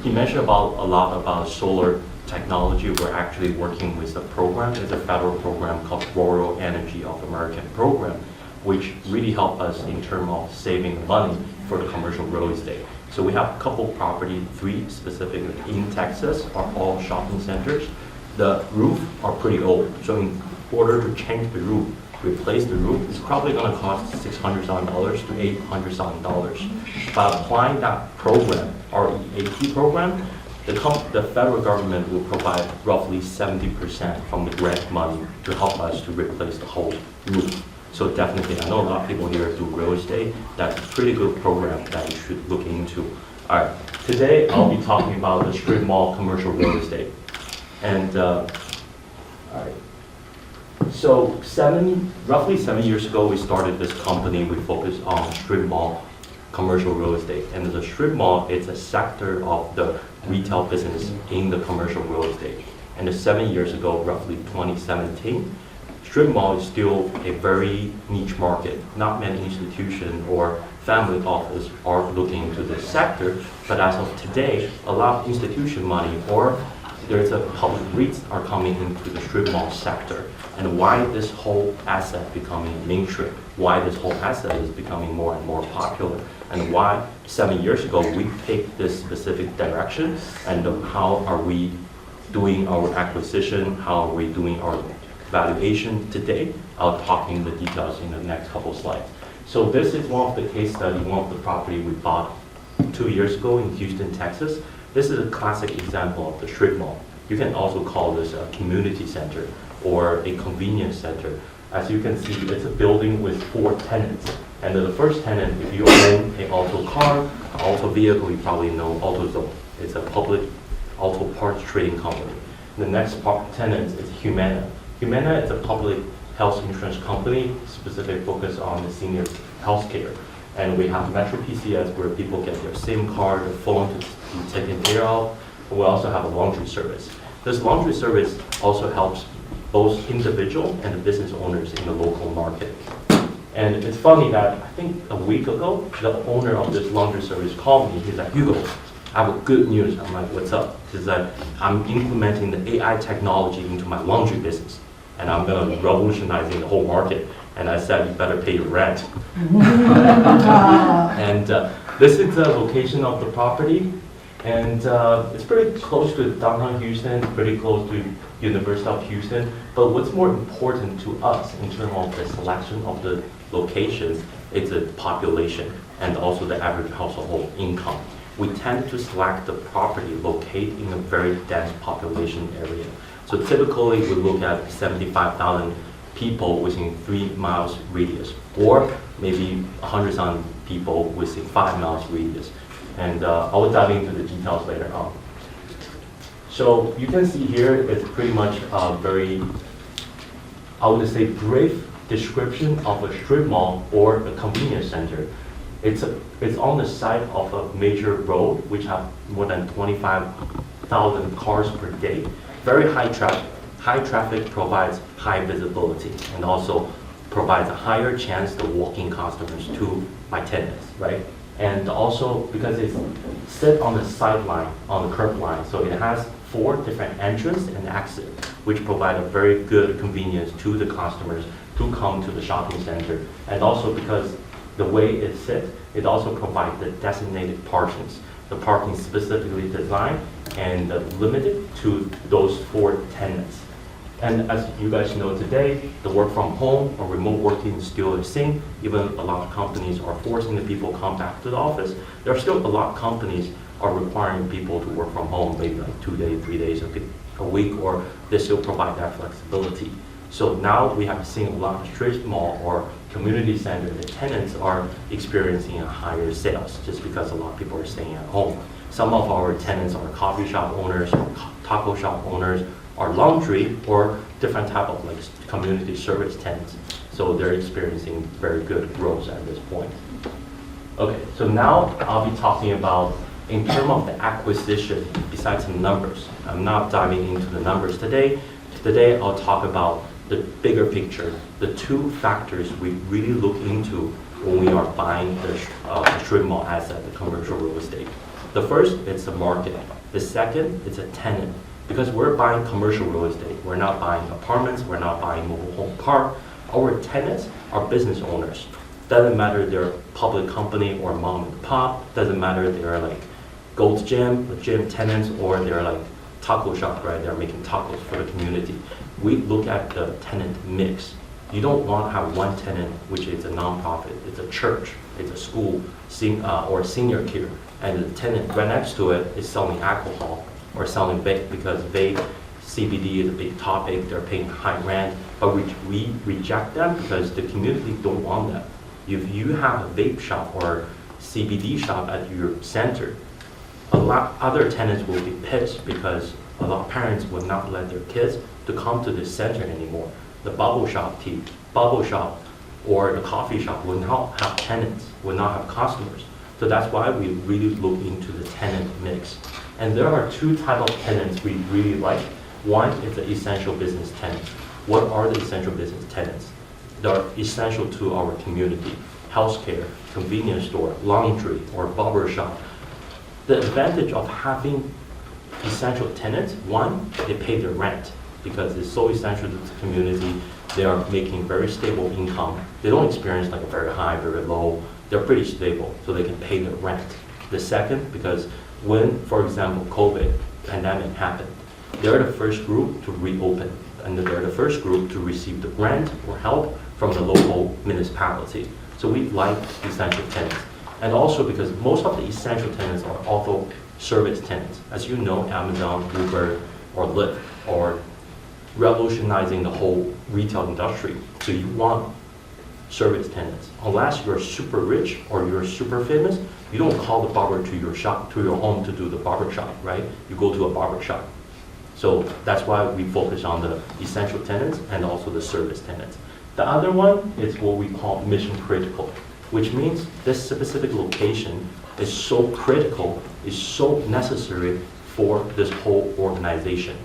he mentioned a lot about solar technology. We're actually working with a program. It's a federal program called Rural Energy of America program, which really help us in terms of saving money for the commercial real estate. So we have a couple property, 3 specifically in Texas, are all shopping centers. The roof are pretty old, so in order to change the roof, replace the roof, it's probably going to cost $600,000 to $800,000. By applying that program, REAP program, the federal government will provide roughly 70% from the grant money to help us to replace the whole roof. So definitely, I know a lot of people here do real estate. That's a pretty good program that you should look into. All right, today I'll be talking about the strip mall commercial real estate. And all right. So roughly 7 years ago, we started this company. We focus on strip mall commercial real estate. And the strip mall is a sector of the retail business in the commercial real estate. And 7 years ago, roughly 2017, strip mall is still a very niche market. Not many institutions or family office are looking into this sector. But as of today, a lot of institution money or there's a public REITs are coming into the strip mall sector. And why this whole asset becoming mainstream, why this whole asset is becoming more and more popular, and why 7 years ago we take this specific direction, and how are we doing our acquisition, how are we doing our valuation today. I'll talk in the details in the next couple slides. So this is one of the case study, one of the property we bought 2 years ago in Houston, Texas. This is a classic example of the strip mall. You can also call this a community center or a convenience center. As you can see, it's a building with 4 tenants. And the first tenant, if you own an auto car, auto vehicle, you probably know AutoZone. It's a public auto parts trading company. The next tenant is Humana. Humana is a public health insurance company, specific focus on the senior health care. And we have Metro PCS where people get their SIM card, their phone to be taken care of. We also have a laundry service. This laundry service also helps both individual and the business owners in the local market. And it's funny that I think a week ago, the owner of this laundry service called me. He's like, Hugo, I have good news. I'm like, what's up? He's like, I'm implementing the AI technology into my laundry business. And I'm going to revolutionizing the whole market. And I said, you better pay your rent. And this is the location of the property. And it's pretty close to downtown Houston, pretty close to University of Houston. But what's more important to us in terms of the selection of the locations is the population and also the average household income. We tend to select the property located in a very dense population area. So typically we look at 75,000 people within 3 miles radius, or maybe 100,000 people within 5 miles radius. And I will dive into the details later on. So you can see here, it's pretty much a very, I would say, brief description of a strip mall or a convenience center. It's on the side of a major road, which have more than 25,000 cars per day. Very high traffic. High traffic provides high visibility and also provides a higher chance to walk-in customers to my tenants, right? And also because it's sit on the sideline, on the curb line, so it has 4 different entrances and exits, which provide a very good convenience to the customers to come to the shopping center. And also because the way it sits, it also provides the designated parkings. The parking specifically designed and limited to those 4 tenants. And as you guys know today, the work from home or remote working is still a thing. Even a lot of companies are forcing the people to come back to the office. There are still a lot of companies are requiring people to work from home, maybe like 2 days, 3 days a week, or they still provide that flexibility. So now we have seen a lot of strip mall or community center, the tenants are experiencing a higher sales just because a lot of people are staying at home. Some of our tenants are coffee shop owners, taco shop owners, or laundry, or different type of like community service tenants. So they're experiencing very good growth at this point. Okay, so now I'll be talking about in terms of the acquisition, besides the numbers. I'm not diving into the numbers today. Today I'll talk about the bigger picture, the 2 factors we really look into when we are buying the strip mall asset, the commercial real estate. The first, it's the market. The second, it's a tenant. Because we're buying commercial real estate. We're not buying apartments. We're not buying mobile home park. Our tenants are business owners. Doesn't matter they're a public company or mom and pop. Doesn't matter they're like Gold's Gym, the gym tenants, or they're like taco shop, right? They're making tacos for the community. We look at the tenant mix. You don't want to have one tenant, which is a nonprofit. It's a church, it's a school, or senior care, and the tenant right next to it is selling alcohol or selling vape, because vape, CBD is a big topic. They're paying high rent, but we reject them because the community don't want that. If you have a vape shop or CBD shop at your center, a lot other tenants will be pissed because a lot of parents will not let their kids to come to this center anymore. The bubble shop or the coffee shop will not have tenants, will not have customers. So that's why we really look into the tenant mix. And there are two types of tenants we really like. One is the essential business tenants. What are the essential business tenants? They're essential to our community: healthcare, convenience store, laundry, or barber shop. The advantage of having essential tenants, one, they pay their rent because it's so essential to the community. They are making very stable income. They don't experience like a very high, very low. They're pretty stable, so they can pay their rent. The second, because when, for example, COVID pandemic happened, they're the first group to reopen, and they're the first group to receive the grant or help from the local municipality. So we like essential tenants. And also because most of the essential tenants are also service tenants. As you know, Amazon, Uber, or Lyft are revolutionizing the whole retail industry. So you want service tenants. Unless you're super rich or you're super famous, you don't call the barber to your shop, to your home to do the barber shop, right? You go to a barber shop. So that's why we focus on the essential tenants and also the service tenants. The other one is what we call mission critical, which means this specific location is so critical, is so necessary for this whole organization.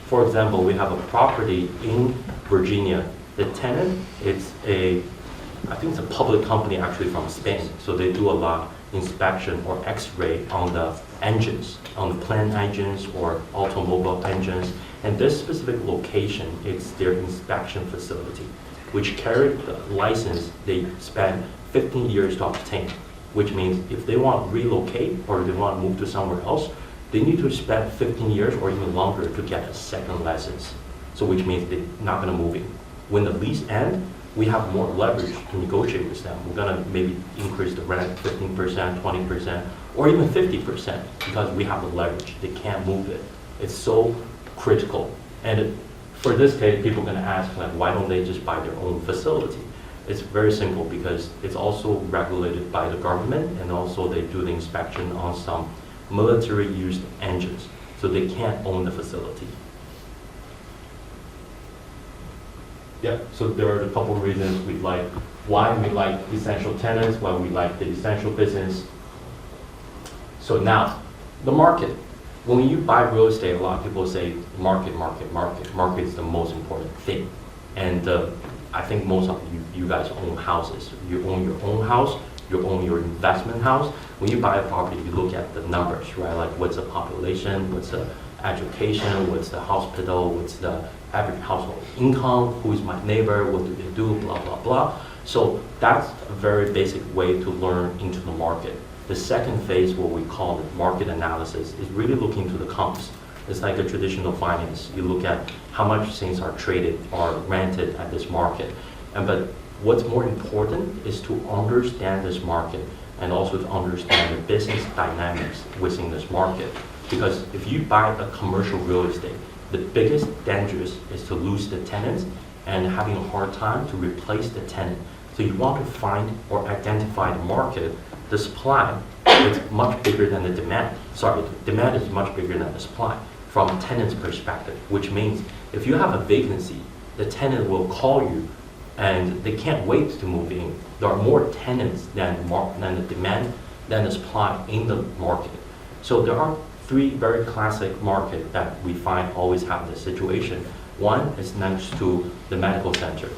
For example, we have a property in Virginia. The tenant is I think it's a public company actually from Spain. So they do a lot inspection or x-ray on the engines, on the plane engines or automobile engines. And this specific location is their inspection facility, which carry the license they spend 15 years to obtain, which means if they want to relocate or they want to move to somewhere else, they need to spend 15 years or even longer to get a second license. So which means they're not going to move in. When the lease ends, we have more leverage to negotiate with them. We're going to maybe increase the rent 15%, 20%, or even 50% because we have the leverage. They can't move it. It's so critical. And for this case, people are going to ask, like, why don't they just buy their own facility? It's very simple because it's also regulated by the government, and also they do the inspection on some military-used engines, so they can't own the facility. Yeah, so there are a couple of reasons why we like essential tenants, why we like the essential business. So now, the market. When you buy real estate, a lot of people say market, market, market. Market is the most important thing. And I think most of you guys own houses. You own your own house, you own your investment house. When you buy a property, you look at the numbers, right? Like what's the population, what's the education, what's the hospital, what's the average household income, who's my neighbor, what do they do, blah, blah, blah. So that's a very basic way to learn into the market. The second phase, what we call the market analysis, is really looking to the comps. It's like a traditional finance. You look at how much things are traded or rented at this market. But what's more important is to understand this market and also to understand the business dynamics within this market. Because if you buy a commercial real estate, the biggest danger is to lose the tenants and having a hard time to replace the tenant. So you want to find or identify the market. The supply is much bigger than the demand. Sorry, the demand is much bigger than the supply from a tenant's perspective, which means if you have a vacancy, the tenant will call you and they can't wait to move in. There are more tenants than the demand, than the supply in the market. So there are three very classic markets that we find always have this situation. One is next to the medical center,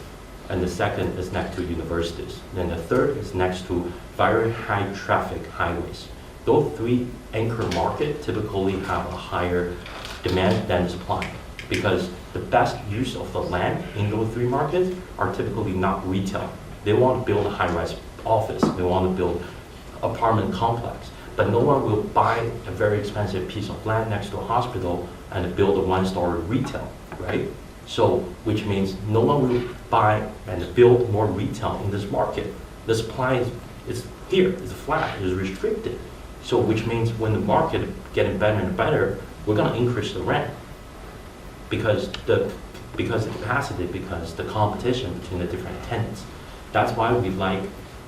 and the second is next to universities. Then the third is next to very high traffic highways. those three anchor market typically have a higher demand than supply, because the best use of the land in those three markets are typically not retail. They want to build a high-rise office, they want to build apartment complex, but no one will buy a very expensive piece of land next to a hospital and build a one-story retail, right? So, which means no one will buy and build more retail in this market. The supply is here, it's flat, it's restricted. So, which means when the market getting better and better, we're gonna increase the rent because the capacity, because the competition between the different tenants. That's why we like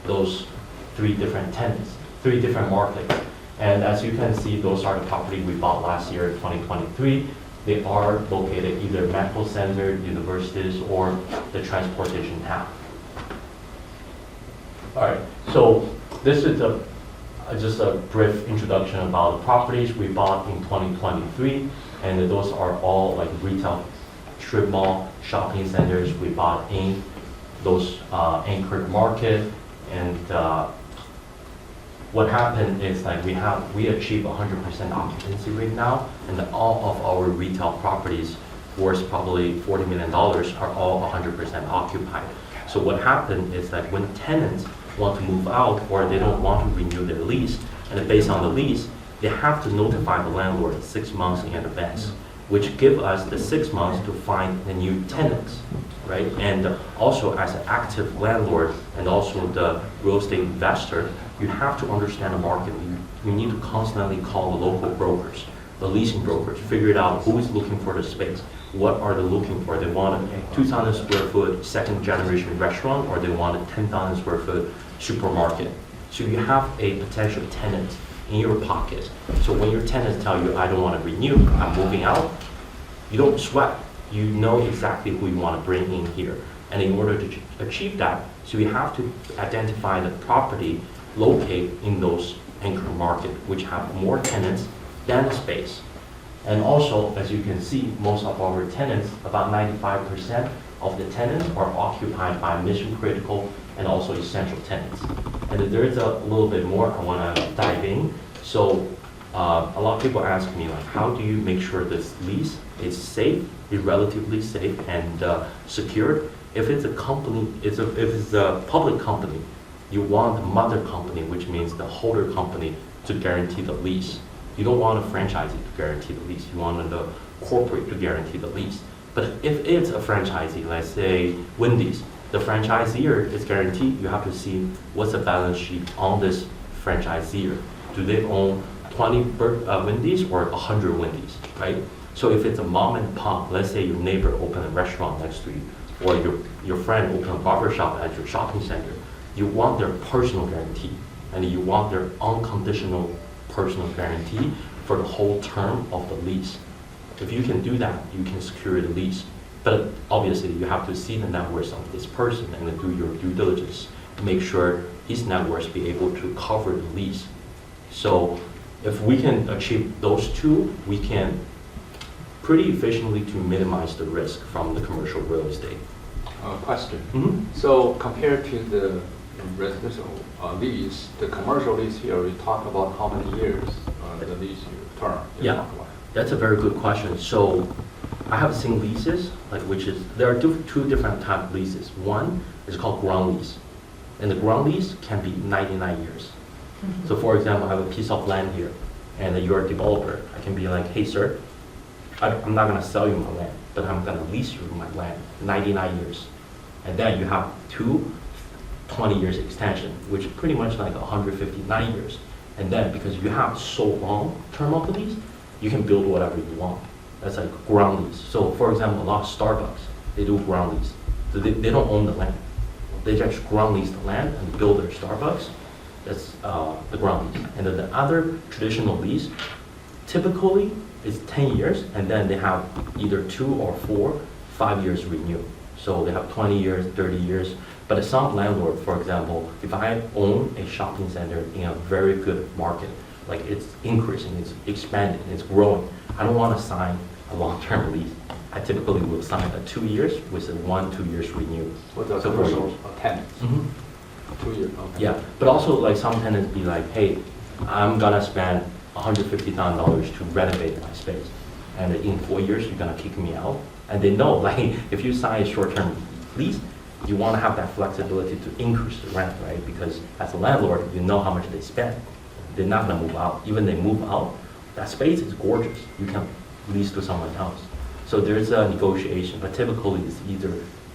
those three different tenants, three different markets. And as you can see, those are the property we bought last year, 2023. They are located either medical center, universities, or the transportation hub. All right, so this is just a brief introduction about the properties we bought in 2023, and those are all like retail strip mall, shopping centers we bought in those anchored market. And what happened is like we achieve 100% occupancy rate now, and all of our retail properties worth probably $40 million are all 100% occupied. So what happened is that when tenants want to move out or they don't want to renew their lease, and based on the lease, they have to notify the landlord 6 months in advance, which give us the 6 months to find the new tenants, right? And also as an active landlord and also the real estate investor, you have to understand the market. You need to constantly call the local brokers, the leasing brokers, figure it out who is looking for the space. What are they looking for? They want a 2,000 square foot second generation restaurant, or they want a 10,000 square foot supermarket. So you have a potential tenant in your pocket. So when your tenants tell you, I don't want to renew, I'm moving out, you don't sweat. You know exactly who you want to bring in here. And in order to achieve that, so you have to identify the property located in those anchor market, which have more tenants than space. And also, as you can see, most of our tenants, about 95% of the tenants are occupied by mission critical and also essential tenants. And there is a little bit more I want to dive in. So a lot of people ask me, like, how do you make sure this lease is safe, is relatively safe and secured? If it's a company, if it's a public company, you want the mother company, which means the holder company, to guarantee the lease. You don't want a franchisee to guarantee the lease. You want the corporate to guarantee the lease. But if it's a franchisee, let's say Wendy's, the franchisor is guaranteed. You have to see what's the balance sheet on this franchisor. Do they own 20 Wendy's or 100 Wendy's, right? So if it's a mom and pop, let's say your neighbor opened a restaurant next to you, or your friend opened a barber shop at your shopping center, you want their personal guarantee, and you want their unconditional personal guarantee for the whole term of the lease. If you can do that, you can secure the lease. But obviously, you have to see the net worth of this person and then do your due diligence. Make sure his net worth be able to cover the lease. So if we can achieve those two, we can pretty efficiently to minimize the risk from the commercial real estate. Question. Mm-hmm. So compared to the residential lease, the commercial lease here, we talk about how many years the lease term? Yeah, that's a very good question. So I have seen leases, like there are two different type of leases. One is called ground lease, and the ground lease can be 99 years. Mm-hmm. So for example, I have a piece of land here, and you're a developer. I can be like, hey sir, I'm not gonna sell you my land, but I'm gonna lease you my land, 99 years. And then you have 20 years extension, which is pretty much like 159 years. And then because you have so long term of the lease, you can build whatever you want. That's like ground lease. So for example, a lot of Starbucks, they do ground lease. So they don't own the land. They just ground lease the land and build their Starbucks. That's the ground lease. And then the other traditional lease, typically is 10 years, and then they have either 2 or 4, 5 years renew. So they have 20 years, 30 years. But some landlord, for example, if I own a shopping center in a very good market, like it's increasing, it's expanding, it's growing, I don't want to sign a long-term lease. I typically will sign a 2 years with a 1-2 years renew. With the commercial tenants. Mm-hmm. 2 years. Okay. Yeah, but also like some tenants be like, hey, I'm gonna spend $150,000 to renovate my space. And in 4 years, you're gonna kick me out. And they know, like, if you sign a short-term lease, you wanna have that flexibility to increase the rent, right? Because as a landlord, you know how much they spend. They're not gonna move out. Even they move out, that space is gorgeous. You can lease to someone else. So there's a negotiation, but typically it's either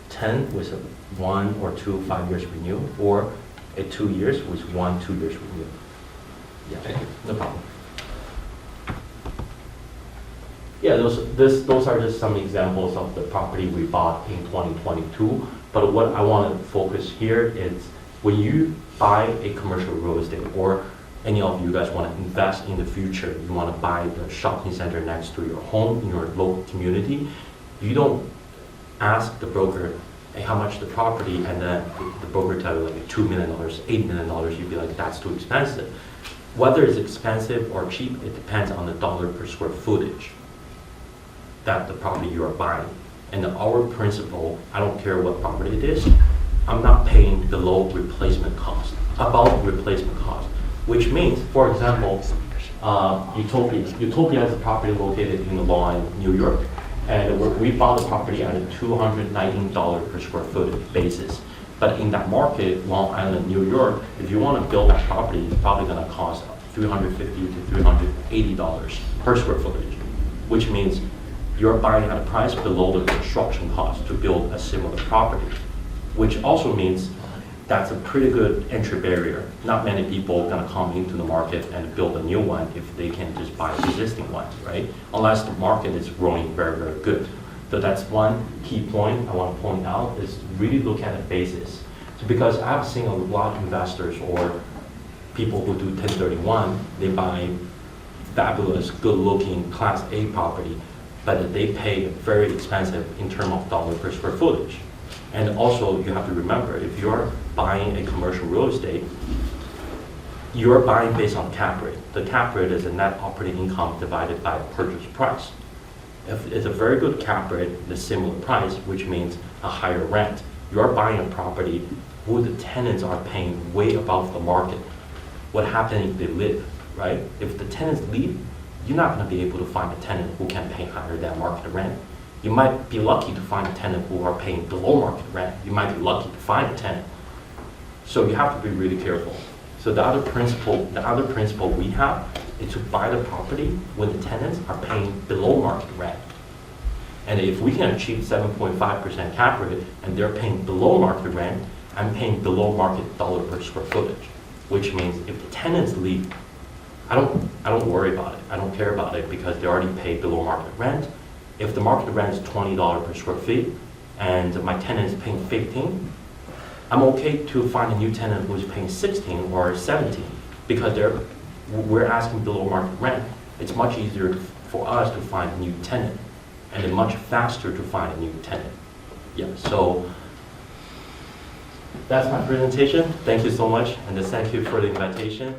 10 with a 1 or 2 5 years renew, or a 2 years with 1 2 years renew. Yeah, Thank you. no problem. Yeah, those are just some examples of the property we bought in 2022. But what I want to focus here is when you buy a commercial real estate, or any of you guys want to invest in the future, you want to buy the shopping center next to your home in your local community, you don't ask the broker, hey, how much the property, and then the broker tell you like $2 million, $8 million, you'd be like, that's too expensive. Whether it's expensive or cheap, it depends on the dollar per square footage that the property you are buying. And our principle, I don't care what property it is, I'm not paying below replacement cost, above replacement cost, which means, for example, Utopia is a property located in Long Island, New York, and we bought the property at a $219 per square foot basis. But in that market, Long Island, New York, if you want to build that property, it's probably going to cost $350 to $380 per square footage, which means you're buying at a price below the construction cost to build a similar property, which also means that's a pretty good entry barrier. Not many people are going to come into the market and build a new one if they can just buy existing ones, right? Unless the market is growing very, very good. So that's one key point I want to point out, is really look at the basis. So because I've seen a lot of investors or people who do 1031, they buy fabulous, good-looking Class A property, but they pay very expensive in terms of dollar per square footage. And also, you have to remember, if you're buying a commercial real estate, you're buying based on cap rate. The cap rate is a net operating income divided by a purchase price. If it's a very good cap rate, the similar price, which means a higher rent, you're buying a property where the tenants are paying way above the market. What happens if they leave, right? If the tenants leave, you're not going to be able to find a tenant who can pay higher than market rent. You might be lucky to find a tenant who are paying below market rent. You might be lucky to find a tenant. So you have to be really careful. So the other principle we have is to buy the property when the tenants are paying below market rent. And if we can achieve 7.5% cap rate and they're paying below market rent, I'm paying below market dollar per square footage, which means if the tenants leave, I don't worry about it. I don't care about it because they already paid below market rent. If the market rent is $20 per square feet and my tenant is paying 15, I'm okay to find a new tenant who is paying 16 or 17 because we're asking below market rent. It's much easier for us to find a new tenant and it's much faster to find a new tenant. Yeah, so that's my presentation. Thank you so much, and thank you for the invitation.